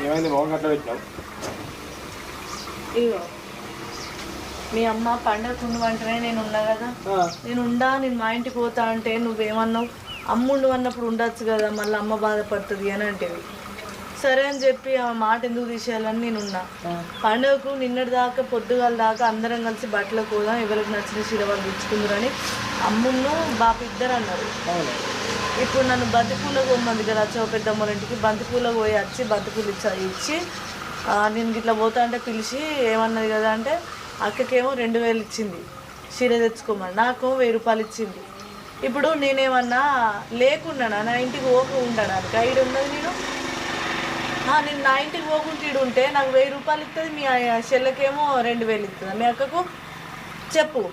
ఏమైంది మొహం అట్లా పెట్టినావు? ఇగో మీ అమ్మ పండగ ఉండవంటేనే నేను ఉన్నా కదా, నేను మా ఇంటికి పోతా అంటే నువ్వేమన్నావు, అమ్ముండు అన్నప్పుడు ఉండొచ్చు కదా, మళ్ళీ అమ్మ బాధపడుతుంది అని అంటేవి. సరే అని చెప్పి ఆ మాట ఎందుకు తీసేయాలని నేను ఉన్నా. పండుగకు నిన్నటి దాకా పొద్దుగాల దాకా అందరం కలిసి బట్టలు పోదాం, ఎవరికి నచ్చిన చీర వాళ్ళు తెచ్చుకుందరని అమ్మును బాప ఇద్దరు అన్నారు. ఇప్పుడు నన్ను బంతిపూలకు పోమంది కదా, వచ్చావు పెద్దమ్మల ఇంటికి, బంతిపూలకు పోయి వచ్చి బంతిపూలు ఇచ్చి నేను ఇట్లా పోతా అంటే పిలిచి ఏమన్నది కదా అంటే, అక్కకేమో 2000 ఇచ్చింది చీర తెచ్చుకోమని, నాకు 1000 రూపాయలు ఇచ్చింది. ఇప్పుడు నేనేమన్నా లేకున్నానా నా ఇంటికి పోక ఉండడానికి ఐడు ఉన్నది? నేను నా ఇంటికి పోకుంటీడు ఉంటే నాకు 1000 రూపాయలు ఇస్తుంది, మీ చెల్లెకేమో 2000 ఇస్తుంది, మీ అక్కకు చెప్పు.